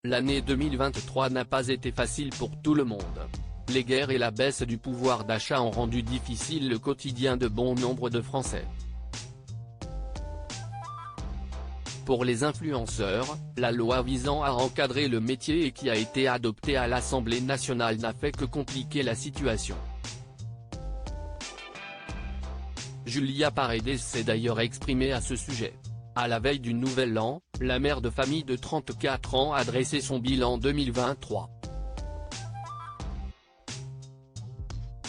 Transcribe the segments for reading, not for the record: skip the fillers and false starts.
L'année 2023 n'a pas été facile pour tout le monde. Les guerres et la baisse du pouvoir d'achat ont rendu difficile le quotidien de bon nombre de Français. Pour les influenceurs, la loi visant à encadrer le métier et qui a été adoptée à l'Assemblée nationale n'a fait que compliquer la situation. Julia Paredes s'est d'ailleurs exprimée à ce sujet. À la veille du Nouvel An, la mère de famille de 34 ans a dressé son bilan 2023.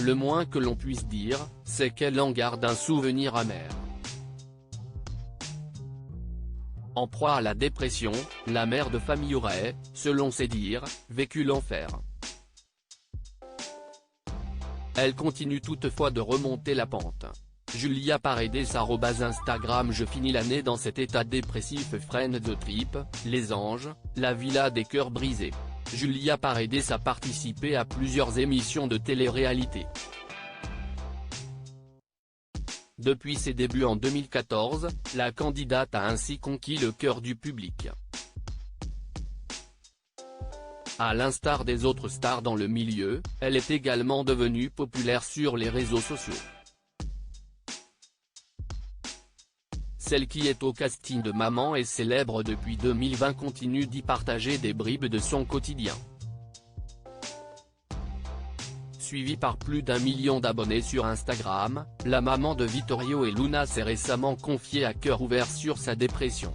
Le moins que l'on puisse dire, c'est qu'elle en garde un souvenir amer. En proie à la dépression, la mère de famille aurait, selon ses dires, vécu l'enfer. Elle continue toutefois de remonter la pente. Julia Paredes @Instagram Je finis l'année dans cet état dépressif Friend the Trip, Les Anges, la villa des cœurs brisés. Julia Paredes a participé à plusieurs émissions de télé-réalité. Depuis ses débuts en 2014, la candidate a ainsi conquis le cœur du public. À l'instar des autres stars dans le milieu, elle est également devenue populaire sur les réseaux sociaux. Celle qui est au casting de Maman est célèbre depuis 2020 continue d'y partager des bribes de son quotidien. Suivie par plus d'1 million d'abonnés sur Instagram, la maman de Vittorio et Luna s'est récemment confiée à cœur ouvert sur sa dépression.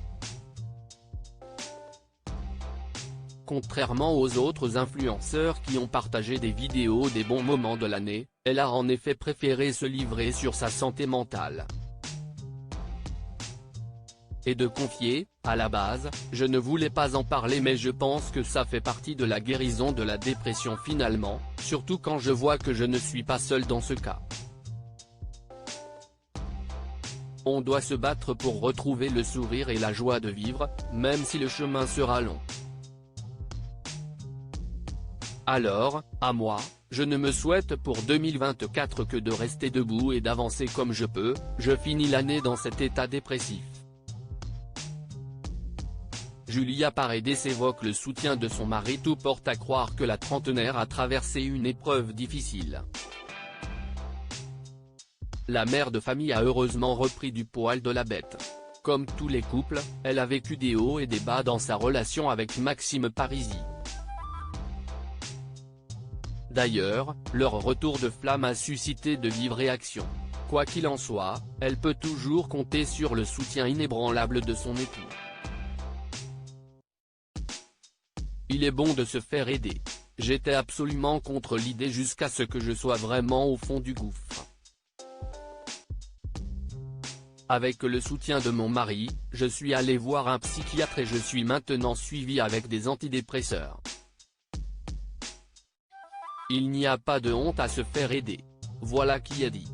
Contrairement aux autres influenceurs qui ont partagé des vidéos des bons moments de l'année, elle a en effet préféré se livrer sur sa santé mentale. Et de confier, à la base, je ne voulais pas en parler mais je pense que ça fait partie de la guérison de la dépression finalement, surtout quand je vois que je ne suis pas seul dans ce cas. On doit se battre pour retrouver le sourire et la joie de vivre, même si le chemin sera long. Alors, à moi, je ne me souhaite pour 2024 que de rester debout et d'avancer comme je peux, je finis l'année dans cet état dépressif. Julia Paredes évoque le soutien de son mari. Tout porte à croire que la trentenaire a traversé une épreuve difficile. La mère de famille a heureusement repris du poil de la bête. Comme tous les couples, elle a vécu des hauts et des bas dans sa relation avec Maxime Parisi. D'ailleurs, leur retour de flamme a suscité de vives réactions. Quoi qu'il en soit, elle peut toujours compter sur le soutien inébranlable de son époux. Il est bon de se faire aider. J'étais absolument contre l'idée jusqu'à ce que je sois vraiment au fond du gouffre. Avec le soutien de mon mari, je suis allé voir un psychiatre et je suis maintenant suivi avec des antidépresseurs. Il n'y a pas de honte à se faire aider. Voilà qui est dit.